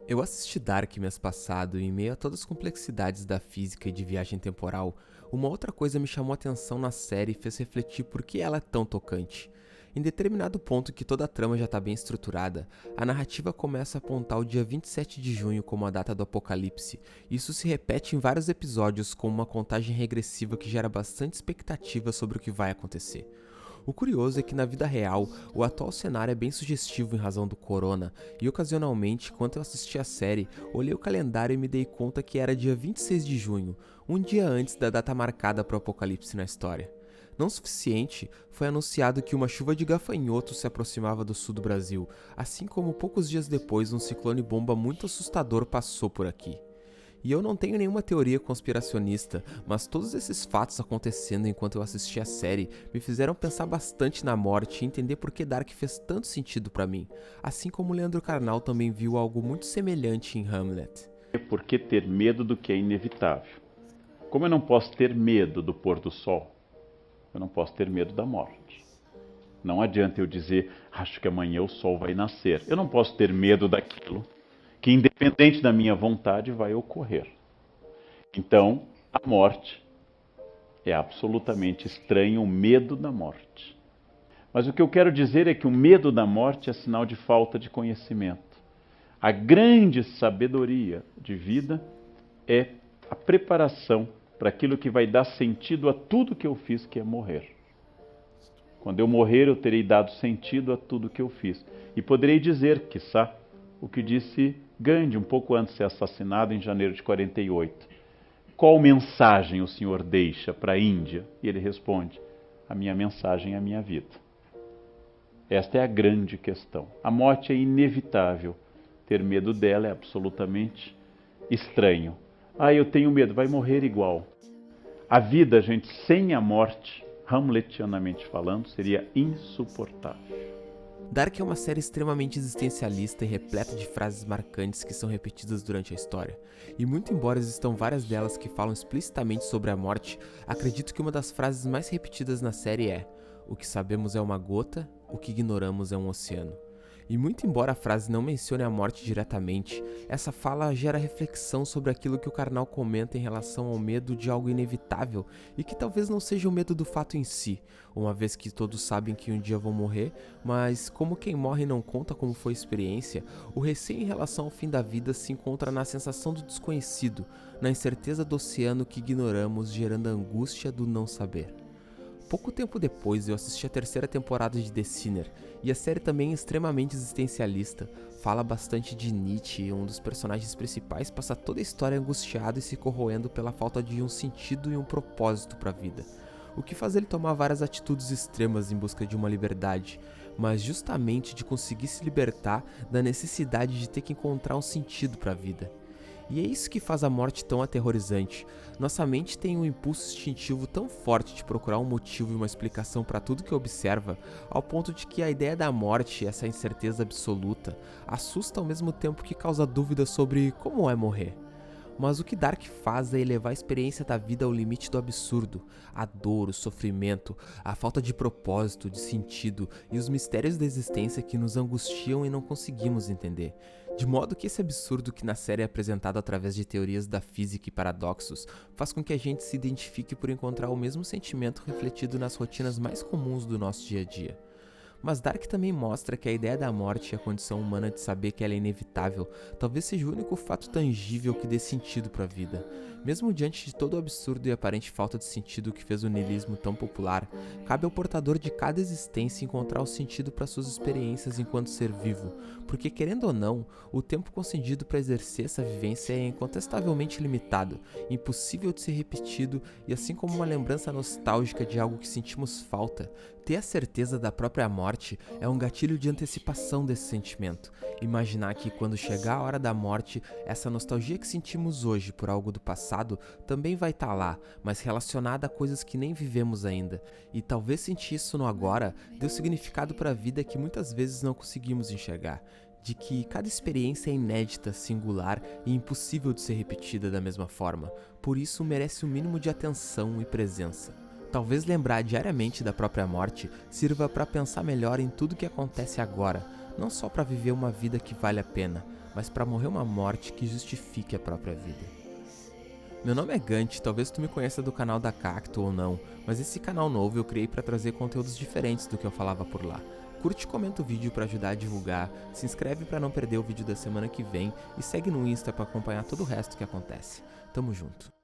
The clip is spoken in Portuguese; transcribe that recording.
Eu assisti Dark mês passado e, em meio a todas as complexidades da física e de viagem temporal, uma outra coisa me chamou a atenção na série e fez refletir por que ela é tão tocante. Em determinado ponto que toda a trama já está bem estruturada, a narrativa começa a apontar o dia 27 de junho como a data do apocalipse. Isso se repete em vários episódios com uma contagem regressiva que gera bastante expectativa sobre o que vai acontecer. O curioso é que na vida real, o atual cenário é bem sugestivo em razão do corona, e ocasionalmente, enquanto eu assistia a série, olhei o calendário e me dei conta que era dia 26 de junho, um dia antes da data marcada para o apocalipse na história. Não o suficiente, foi anunciado que uma chuva de gafanhotos se aproximava do sul do Brasil, assim como poucos dias depois um ciclone bomba muito assustador passou por aqui. E eu não tenho nenhuma teoria conspiracionista, mas todos esses fatos acontecendo enquanto eu assistia a série me fizeram pensar bastante na morte e entender por que Dark fez tanto sentido pra mim, assim como Leandro Carnal também viu algo muito semelhante em Hamlet. Por que ter medo do que é inevitável? Como eu não posso ter medo do pôr do sol, eu não posso ter medo da morte. Não adianta eu dizer, acho que amanhã o sol vai nascer. Eu não posso ter medo daquilo que, independente da minha vontade, vai ocorrer. Então, a morte é absolutamente estranho, o medo da morte. Mas o que eu quero dizer é que o medo da morte é sinal de falta de conhecimento. A grande sabedoria de vida é a preparação para aquilo que vai dar sentido a tudo que eu fiz, que é morrer. Quando eu morrer, eu terei dado sentido a tudo que eu fiz. E poderei dizer, quiçá, o que disse Gandhi um pouco antes de ser assassinado em janeiro de 48. Qual mensagem o senhor deixa para a Índia? E ele responde, a minha mensagem é a minha vida. Esta é a grande questão. A morte é inevitável. Ter medo dela é absolutamente estranho. Ah, eu tenho medo, vai morrer igual. A vida, gente, sem a morte, hamletianamente falando, seria insuportável. Dark é uma série extremamente existencialista e repleta de frases marcantes que são repetidas durante a história. E muito embora existam várias delas que falam explicitamente sobre a morte, acredito que uma das frases mais repetidas na série é: "O que sabemos é uma gota, o que ignoramos é um oceano." E muito embora a frase não mencione a morte diretamente, essa fala gera reflexão sobre aquilo que o Karnal comenta em relação ao medo de algo inevitável e que talvez não seja o medo do fato em si, uma vez que todos sabem que um dia vão morrer, mas como quem morre não conta como foi a experiência, o receio em relação ao fim da vida se encontra na sensação do desconhecido, na incerteza do oceano que ignoramos, gerando a angústia do não saber. Pouco tempo depois eu assisti a terceira temporada de The Sinner, e a série também é extremamente existencialista, fala bastante de Nietzsche, um dos personagens principais passa toda a história angustiado e se corroendo pela falta de um sentido e um propósito para a vida, o que faz ele tomar várias atitudes extremas em busca de uma liberdade, mas justamente de conseguir se libertar da necessidade de ter que encontrar um sentido para a vida. E é isso que faz a morte tão aterrorizante. Nossa mente tem um impulso instintivo tão forte de procurar um motivo e uma explicação para tudo que observa, ao ponto de que a ideia da morte, essa incerteza absoluta, assusta ao mesmo tempo que causa dúvidas sobre como é morrer. Mas o que Dark faz é elevar a experiência da vida ao limite do absurdo. A dor, o sofrimento, a falta de propósito, de sentido e os mistérios da existência que nos angustiam e não conseguimos entender. De modo que esse absurdo que na série é apresentado através de teorias da física e paradoxos faz com que a gente se identifique por encontrar o mesmo sentimento refletido nas rotinas mais comuns do nosso dia a dia. Mas Dark também mostra que a ideia da morte e a condição humana de saber que ela é inevitável talvez seja o único fato tangível que dê sentido para a vida. Mesmo diante de todo o absurdo e aparente falta de sentido que fez o niilismo tão popular, cabe ao portador de cada existência encontrar o sentido para suas experiências enquanto ser vivo, porque querendo ou não, o tempo concedido para exercer essa vivência é incontestavelmente limitado, impossível de ser repetido e assim como uma lembrança nostálgica de algo que sentimos falta, ter a certeza da própria morte é um gatilho de antecipação desse sentimento. Imaginar que quando chegar a hora da morte, essa nostalgia que sentimos hoje por algo do passado também vai estar lá, mas relacionada a coisas que nem vivemos ainda. E talvez sentir isso no agora dê o significado para a vida que muitas vezes não conseguimos enxergar. De que cada experiência é inédita, singular e impossível de ser repetida da mesma forma. Por isso merece o mínimo de atenção e presença. Talvez lembrar diariamente da própria morte sirva para pensar melhor em tudo que acontece agora, não só para viver uma vida que vale a pena, mas para morrer uma morte que justifique a própria vida. Meu nome é Gant, talvez tu me conheça do canal da Cacto ou não, mas esse canal novo eu criei para trazer conteúdos diferentes do que eu falava por lá. Curte e comenta o vídeo para ajudar a divulgar, se inscreve para não perder o vídeo da semana que vem e segue no Insta para acompanhar todo o resto que acontece. Tamo junto.